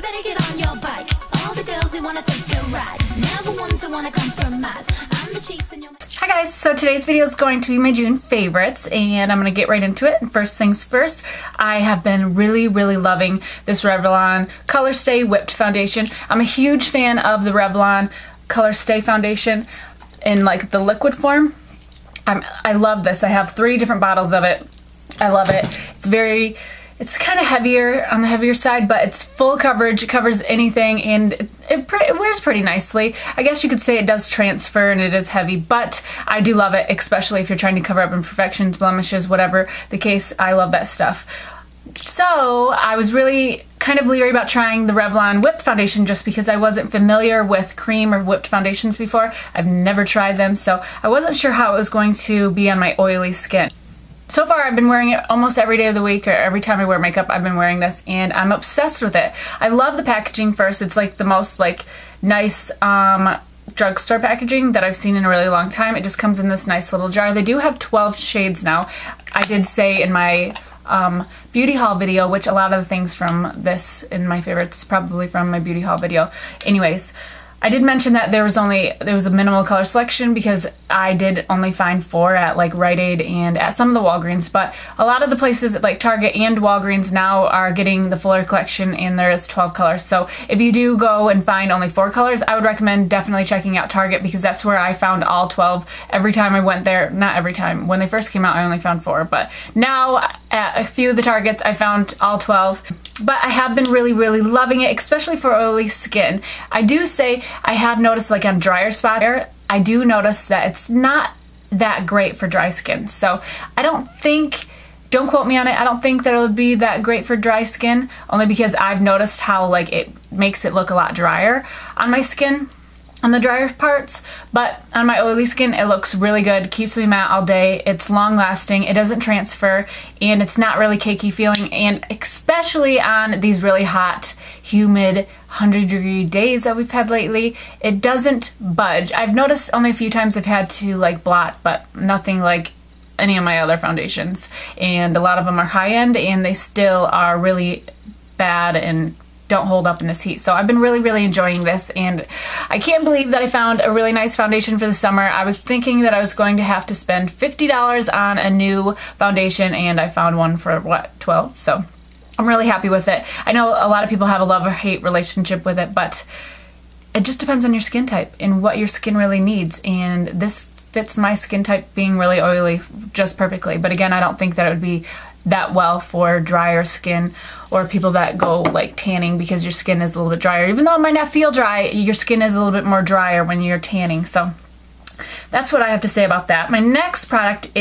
better get on your bike. All the girls who wanna take a ride, never one to wanna compromise. I'm the chase and you're... Hi guys, so today's video is going to be my June favorites and I'm going to get right into it. And first things first, I have been really loving this Revlon Color Stay Whipped Foundation. I'm a huge fan of the Revlon Color Stay Foundation in like the liquid form. I love this. I have 3 different bottles of it. I love it. It's kind of heavier on the heavier side, but it's full coverage. It covers anything and it wears pretty nicely. I guess you could say it does transfer and it is heavy, but I do love it, especially if you're trying to cover up imperfections, blemishes, whatever the case. I love that stuff. So I was really kind of leery about trying the Revlon Whipped Foundation just because I wasn't familiar with cream or whipped foundations before. I've never tried them, so I wasn't sure how it was going to be on my oily skin. So far I've been wearing it almost every day of the week, or every time I wear makeup I've been wearing this, and I'm obsessed with it. I love the packaging first. It's like the most like nice drugstore packaging that I've seen in a really long time. It just comes in this nice little jar. They do have 12 shades now. I did say in my beauty haul video, which a lot of the things from this in my favorites probably from my beauty haul video. Anyways, I did mention that there was a minimal color selection because I did only find 4 at like Rite Aid and at some of the Walgreens, but a lot of the places at like Target and Walgreens now are getting the fuller collection and there is 12 colors. So if you do go and find only 4 colors, I would recommend definitely checking out Target because that's where I found all 12 every time I went there. Not every time. When they first came out I only found 4, but now at a few of the Targets I found all 12. But I have been really loving it, especially for oily skin. I do say I have noticed like on drier spots, I do notice that it's not that great for dry skin. So I don't quote me on it, I don't think that it would be that great for dry skin, only because I've noticed how like it makes it look a lot drier on my skin, on the drier parts, but on my oily skin it looks really good, keeps me matte all day, it's long lasting, it doesn't transfer, and it's not really cakey feeling, and especially on these really hot, humid, 100-degree days that we've had lately, it doesn't budge. I've noticed only a few times I've had to like blot, but nothing like any of my other foundations, and a lot of them are high-end and they still are really bad and don't hold up in this heat. So I've been really enjoying this, and I can't believe that I found a really nice foundation for the summer. I was thinking that I was going to have to spend $50 on a new foundation, and I found one for what, 12? So I'm really happy with it. I know a lot of people have a love or hate relationship with it, but it just depends on your skin type and what your skin really needs, and this fits my skin type, being really oily, just perfectly. But again, I don't think that it would be that well for drier skin or people that go like tanning, because your skin is a little bit drier. Even though it might not feel dry, your skin is a little bit more drier when you're tanning. So that's what I have to say about that. My next product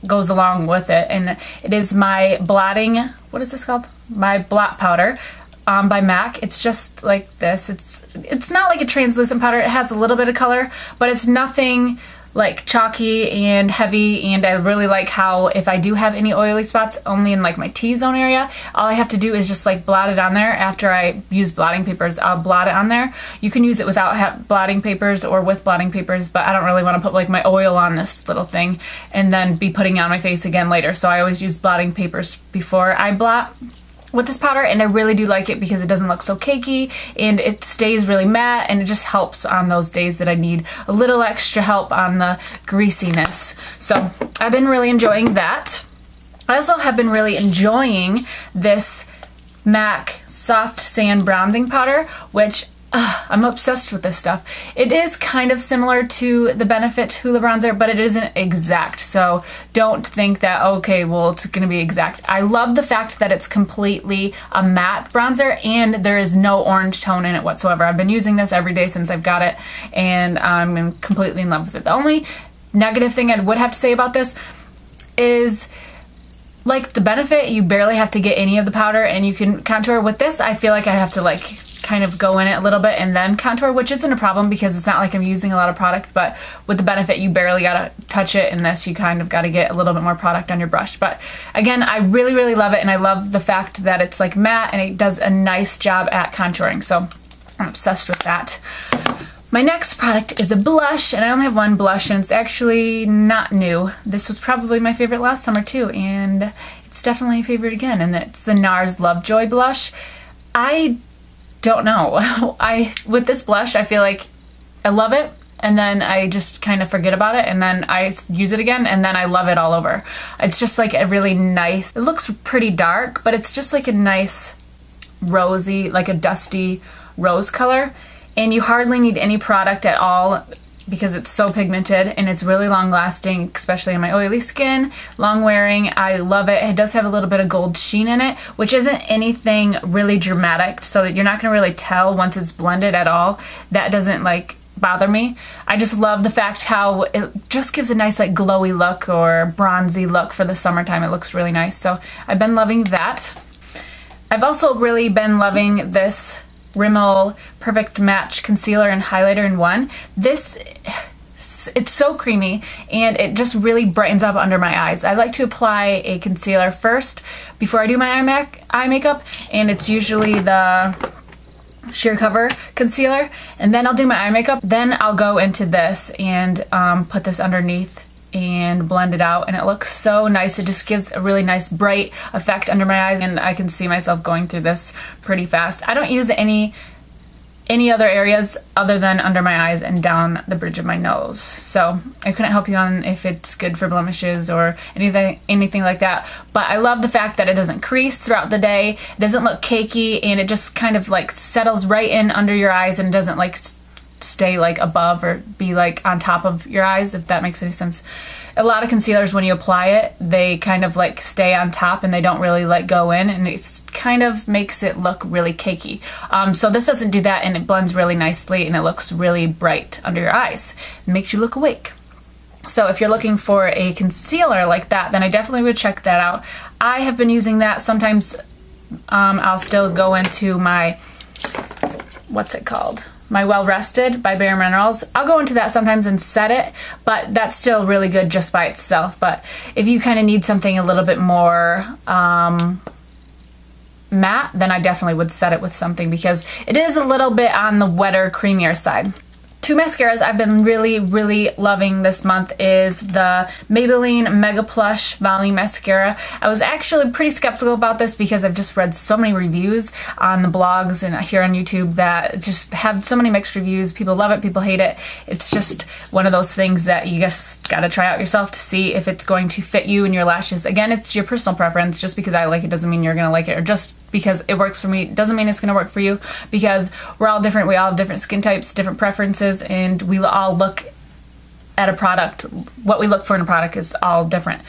goes along with it, and it is my blotting, what is this called? My blot powder by MAC. It's just like this. It's not like a translucent powder. It has a little bit of color, but it's nothing like chalky and heavy, and I really like how if I do have any oily spots only in like my T-zone area, all I have to do is just like blot it on there. After I use blotting papers, I'll blot it on there. You can use it without blotting papers or with blotting papers, but I don't really want to put like my oil on this little thing and then be putting it on my face again later, so I always use blotting papers before I blot with this powder, and I really do like it because it doesn't look so cakey and it stays really matte, and it just helps on those days that I need a little extra help on the greasiness. So I've been really enjoying that. I also have been really enjoying this MAC Soft Sand Bronzing Powder, which I'm obsessed with this stuff. It is kind of similar to the Benefit Hoola Bronzer, but it isn't exact, so don't think that, okay, well, it's gonna be exact. I love the fact that it's completely a matte bronzer and there is no orange tone in it whatsoever. I've been using this every day since I've got it, and I'm completely in love with it. The only negative thing I would have to say about this is, like the Benefit, you barely have to get any of the powder and you can contour. With this, I feel like I have to like kind of go in it a little bit and then contour, which isn't a problem because it's not like I'm using a lot of product, but with the Benefit you barely gotta touch it. In this, you kind of gotta get a little bit more product on your brush. But again, I really love it, and I love the fact that it's like matte and it does a nice job at contouring, so I'm obsessed with that. My next product is a blush, and I only have one blush, and it's actually not new. This was probably my favorite last summer too, and it's definitely a favorite again, and it's the Nars Lovejoy blush. I don't know. With this blush, I feel like I love it, and then I just kind of forget about it, and then I use it again, and then I love it all over. It's just like a really nice, it looks pretty dark, but it's just like a nice rosy, like a dusty rose color, and you hardly need any product at all because it's so pigmented and it's really long lasting, especially on my oily skin, long wearing. I love it. It does have a little bit of gold sheen in it, which isn't anything really dramatic, so that you're not gonna really tell once it's blended at all. That doesn't like bother me. I just love the fact how it just gives a nice like glowy look or bronzy look for the summertime. It looks really nice, so I've been loving that. I've also really been loving this Rimmel Perfect Match Concealer and Highlighter in one. This, it's so creamy and it just really brightens up under my eyes. I like to apply a concealer first before I do my eye makeup, and it's usually the Sheer Cover concealer, and then I'll do my eye makeup. Then I'll go into this and put this underneath and blend it out, and it looks so nice. It just gives a really nice bright effect under my eyes, and I can see myself going through this pretty fast. I don't use any other areas other than under my eyes and down the bridge of my nose, so I couldn't help you on if it's good for blemishes or anything like that. But I love the fact that it doesn't crease throughout the day, it doesn't look cakey, and it just kind of like settles right in under your eyes and doesn't like stay like above or be like on top of your eyes, if that makes any sense. A lot of concealers, when you apply it, they kind of like stay on top and they don't really like go in, and it kind of makes it look really cakey. So this doesn't do that, and it blends really nicely and it looks really bright under your eyes. It makes you look awake. So if you're looking for a concealer like that, then I definitely would check that out. I have been using that. Sometimes I'll still go into my, what's it called? My Well Rested by Bare Minerals. I'll go into that sometimes and set it, but that's still really good just by itself. But if you kind of need something a little bit more matte, then I definitely would set it with something, because it is a little bit on the wetter, creamier side. Two mascaras I've been really loving this month is the Maybelline Mega Plush Volume Mascara. I was actually pretty skeptical about this because I've just read so many reviews on the blogs and here on YouTube that just have so many mixed reviews. People love it, people hate it. It's just one of those things that you just gotta try out yourself to see if it's going to fit you and your lashes. Again, it's your personal preference. Just because I like it doesn't mean you're gonna like it, or just because it works for me doesn't mean it's gonna work for you, because we're all different. We all have different skin types, different preferences, and we all look at a product, what we look for in a product is all different.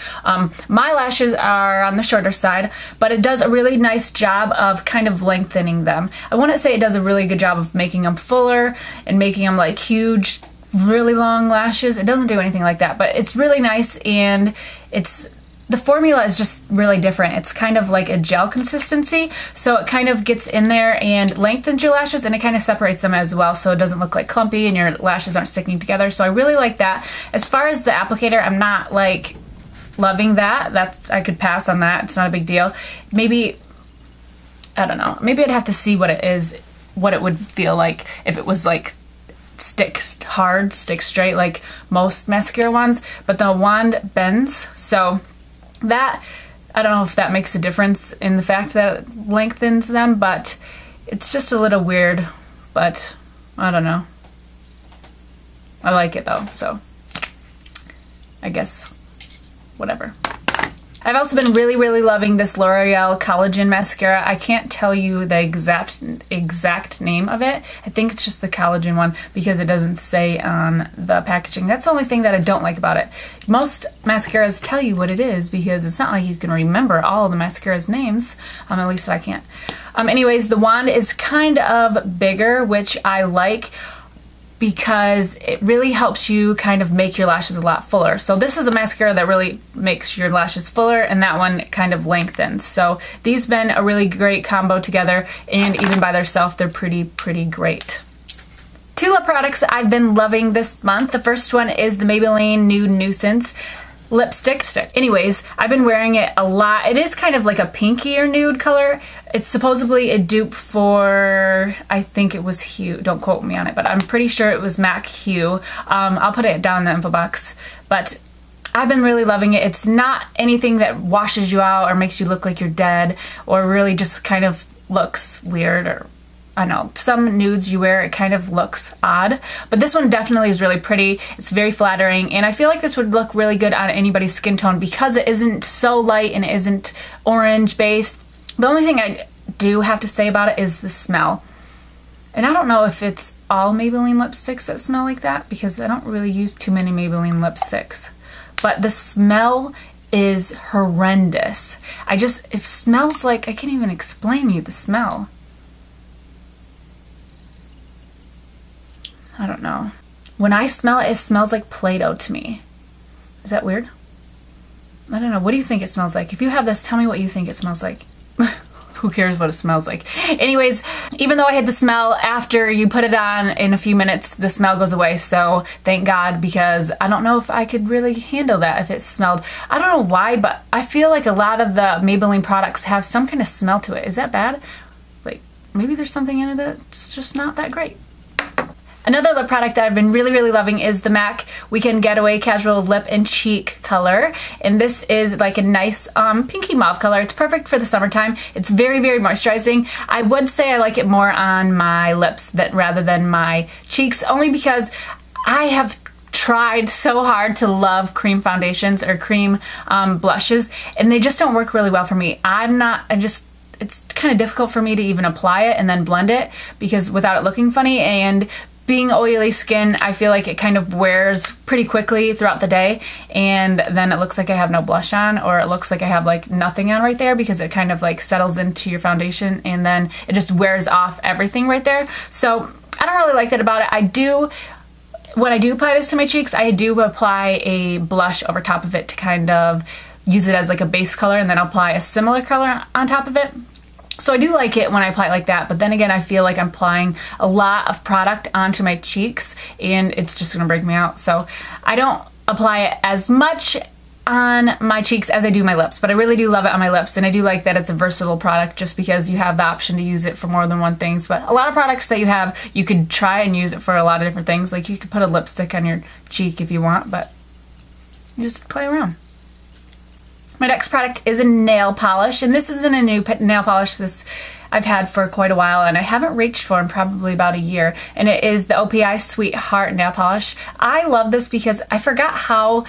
My lashes are on the shorter side, but it does a really nice job of kind of lengthening them. I wouldn't say it does a really good job of making them fuller and making them like huge, really long lashes. It doesn't do anything like that, but it's really nice, and the formula is just really different. It's kind of like a gel consistency, so it kind of gets in there and lengthens your lashes, and it kind of separates them as well, so it doesn't look like clumpy and your lashes aren't sticking together. So I really like that. As far as the applicator, I'm not like loving that. I could pass on that. It's not a big deal. Maybe, I don't know, maybe I'd have to see what it is, what it would feel like if it was like sticks hard, stick straight like most mascara wands, but the wand bends, so that, I don't know if that makes a difference in the fact that it lengthens them, but it's just a little weird, but I don't know. I like it though, so I guess whatever. I've also been really loving this L'Oreal Collagen mascara. I can't tell you the exact name of it. I think it's just the collagen one because it doesn't say on the packaging. That's the only thing that I don't like about it. Most mascaras tell you what it is because it's not like you can remember all of the mascara's names. At least I can't. Anyways, the wand is kind of bigger, which I like, because it really helps you kind of make your lashes a lot fuller. So this is a mascara that really makes your lashes fuller, and that one kind of lengthens. So these been a really great combo together, and even by themselves, they're pretty great. Two lip products that I've been loving this month. The first one is the Maybelline Nude Nuisance lipstick. Anyways, I've been wearing it a lot. It is kind of like a pinkier nude color. It's supposedly a dupe for, I think it was Hue. Don't quote me on it, but I'm pretty sure it was MAC Hue. I'll put it down in the info box. But I've been really loving it. It's not anything that washes you out or makes you look like you're dead or really just kind of looks weird, or I don't know, some nudes you wear, it kind of looks odd. But this one definitely is really pretty. It's very flattering, and I feel like this would look really good on anybody's skin tone because it isn't so light and it isn't orange based. The only thing I do have to say about it is the smell. And I don't know if it's all Maybelline lipsticks that smell like that because I don't really use too many Maybelline lipsticks. But the smell is horrendous. It smells like, I can't even explain to you the smell. I don't know. When I smell it, it smells like Play-Doh to me. Is that weird? I don't know. What do you think it smells like? If you have this, tell me what you think it smells like. Who cares what it smells like? Anyways, even though I had the smell, after you put it on in a few minutes, the smell goes away. So thank God, because I don't know if I could really handle that if it smelled. I don't know why, but I feel like a lot of the Maybelline products have some kind of smell to it. Is that bad? Like, maybe there's something in it that's just not that great. Another lip product that I've been really loving is the MAC Weekend Getaway Casual Lip and Cheek color. And this is like a nice pinky mauve color. It's perfect for the summertime. It's very moisturizing. I would say I like it more on my lips rather than my cheeks, only because I have tried so hard to love cream foundations or cream blushes, and they just don't work really well for me. It's kind of difficult for me to even apply it and then blend it because without it looking funny, and being oily skin, I feel like it kind of wears pretty quickly throughout the day, and then it looks like I have no blush on, or it looks like I have like nothing on right there because it kind of like settles into your foundation and then it just wears off everything right there. So I don't really like that about it. When I do apply this to my cheeks, I do apply a blush over top of it to kind of use it as like a base color, and then I'll apply a similar color on top of it. So I do like it when I apply it like that, but then again, I feel like I'm applying a lot of product onto my cheeks and it's just gonna break me out. So I don't apply it as much on my cheeks as I do my lips, but I really do love it on my lips, and I do like that it's a versatile product just because you have the option to use it for more than one thing. But a lot of products that you have, you could try and use it for a lot of different things. Like you could put a lipstick on your cheek if you want, but you just play around. My next product is a nail polish, and this isn't a new nail polish. This I've had for quite a while, and I haven't reached for in probably about a year, and it is the OPI Sweetheart nail polish. I love this because I forgot how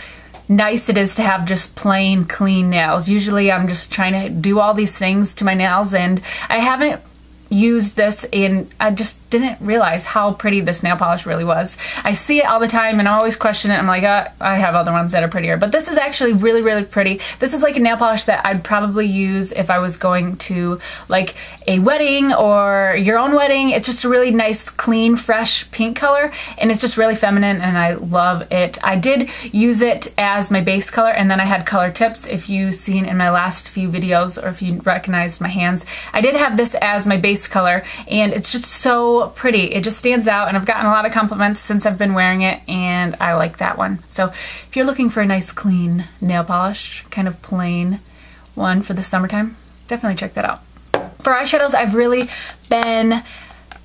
nice it is to have just plain clean nails. Usually I'm just trying to do all these things to my nails, and I haven't used this, and I just didn't realize how pretty this nail polish really was. I see it all the time and I always question it. I'm like, I have other ones that are prettier, but this is actually really pretty. This is like a nail polish that I'd probably use if I was going to like a wedding or your own wedding. It's just a really nice, clean, fresh pink color, and it's just really feminine, and I love it. I did use it as my base color, and then I had color tips. If you've seen in my last few videos, or if you recognized my hands, I did have this as my base color, and it's just so pretty. It just stands out, and I've gotten a lot of compliments since I've been wearing it, and I like that one. So if you're looking for a nice clean nail polish, kind of plain one for the summertime, definitely check that out. For eyeshadows, I've really been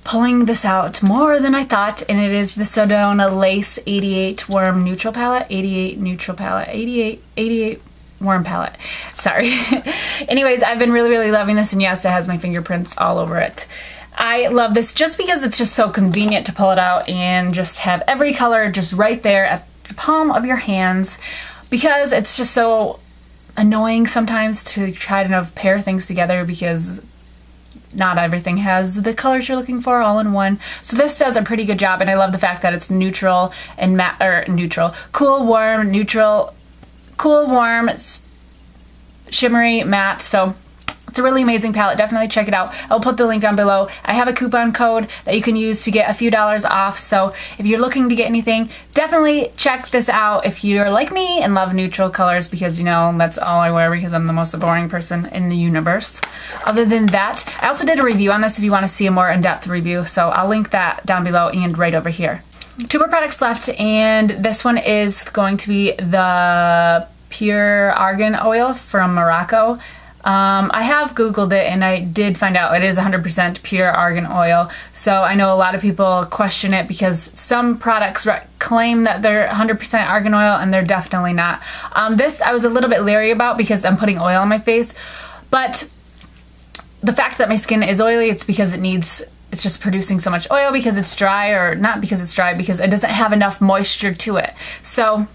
pulling this out more than I thought, and it is the Sedona Lace 88 Warm Neutral Palette. 88 Neutral Palette. 88 Warm Palette. Sorry. Anyways, I've been really loving this, and yes, it has my fingerprints all over it. I love this just because it's just so convenient to pull it out and just have every color just right there at the palm of your hands, because it's just so annoying sometimes to try to pair things together because not everything has the colors you're looking for all in one. So this does a pretty good job, and I love the fact that it's neutral and matte, or neutral, cool, warm, neutral, cool, warm, shimmery, matte. So it's a really amazing palette. Definitely check it out. I'll put the link down below. I have a coupon code that you can use to get a few dollars off. So if you're looking to get anything, definitely check this out if you're like me and love neutral colors, because you know that's all I wear because I'm the most boring person in the universe. Other than that, I also did a review on this if you want to see a more in-depth review. So I'll link that down below and right over here. Two more products left, and this one is going to be the Pure Argan Oil from Morocco. I have Googled it, and I did find out it is 100% pure argan oil. So I know a lot of people question it because some products claim that they're 100% argan oil, and they're definitely not. This I was a little bit leery about because I'm putting oil on my face, but the fact that my skin is oily, it's because it needs it's just producing so much oil because it's dry, or not because it's dry, because it doesn't have enough moisture to it. So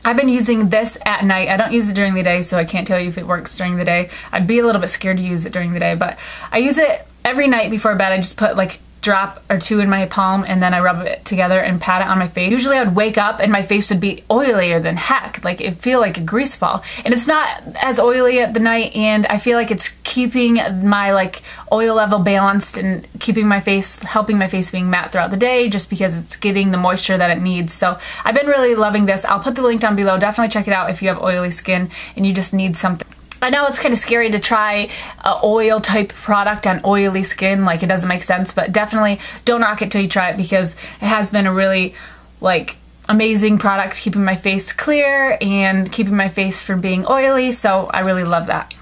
I've been using this at night. I don't use it during the day, so I can't tell you if it works during the day. I'd be a little bit scared to use it during the day, but I use it every night before bed. I just put like drop or two in my palm, and then I rub it together and pat it on my face. Usually I would wake up and my face would be oilier than heck. Like, it'd feel like a grease ball. And it's not as oily at the night, and I feel like it's keeping my like oil level balanced and keeping my face, helping my face being matte throughout the day, just because it's getting the moisture that it needs. So I've been really loving this. I'll put the link down below. Definitely check it out if you have oily skin and you just need something. I know it's kind of scary to try an oil type product on oily skin, like it doesn't make sense, but definitely don't knock it till you try it, because it has been a really like amazing product keeping my face clear and keeping my face from being oily, so I really love that.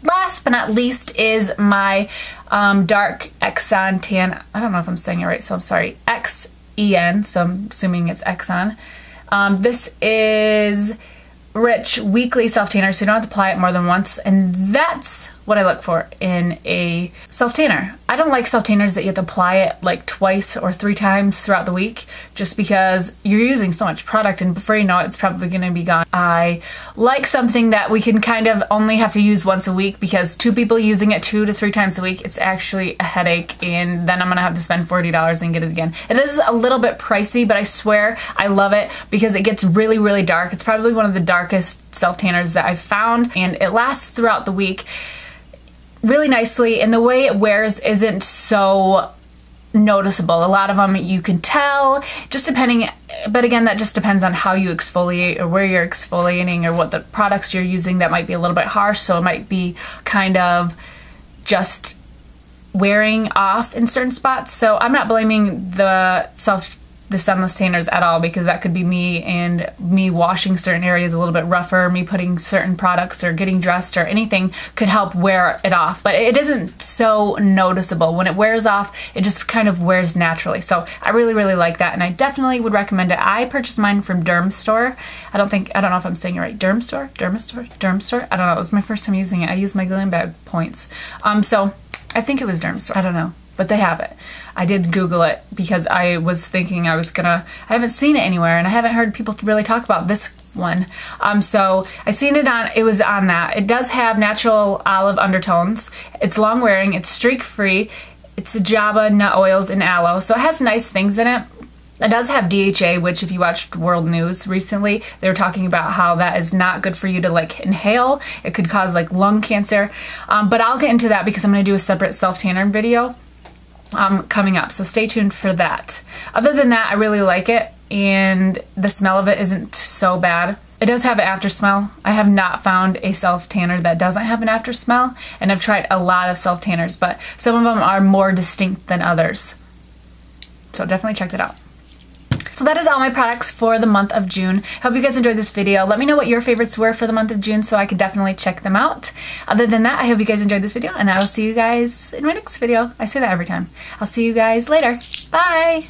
Last but not least is my dark Xen Tan, I don't know if I'm saying it right, so I'm sorry, Xen, so I'm assuming it's Exxon. This is rich weekly self tanner, so you don't have to apply it more than once, and that's what I look for in a self tanner. I don't like self tanners that you have to apply it like twice or 3 times throughout the week, just because you're using so much product and before you know it, it's probably going to be gone. I like something that we can kind of only have to use once a week, because 2 people using it 2 to 3 times a week, it's actually a headache, and then I'm gonna have to spend $40 and get it again. It is a little bit pricey, but I swear I love it because it gets really, really dark. It's probably one of the darkest self tanners that I've found, and it lasts throughout the week really nicely, and the way it wears isn't so noticeable. A lot of them you can tell, just depending, but again, that just depends on how you exfoliate or where you're exfoliating or what the products you're using. That might be a little bit harsh, so it might be kind of just wearing off in certain spots. So I'm not blaming the sunless tanners at all, because that could be me, and me washing certain areas a little bit rougher, me putting certain products or getting dressed or anything could help wear it off, but it isn't so noticeable. When it wears off, it just kind of wears naturally. So I really, really like that, and I definitely would recommend it. I purchased mine from Derm Store. I don't know if I'm saying it right. Derm Store? I don't know. It was my first time using it. I used my glam bag points. So I think it was Derm Store. I don't know, but they have it. I did Google it because I was thinking I haven't seen it anywhere, and I haven't heard people really talk about this one. So I seen it it was on that. It does have natural olive undertones. It's long wearing, it's streak free, it's jojoba, nut oils, and aloe. So it has nice things in it. It does have DHA, which if you watched World News recently, they were talking about how that is not good for you to like inhale. It could cause like lung cancer. But I'll get into that because I'm going to do a separate self-tanner video coming up, so stay tuned for that. Other than that, I really like it, and the smell of it isn't so bad. It does have an after smell. I have not found a self tanner that doesn't have an after smell, and I've tried a lot of self tanners, but some of them are more distinct than others. So definitely check that out. So that is all my products for the month of June. Hope you guys enjoyed this video. Let me know what your favorites were for the month of June so I could definitely check them out. Other than that, I hope you guys enjoyed this video, and I will see you guys in my next video. I say that every time. I'll see you guys later. Bye!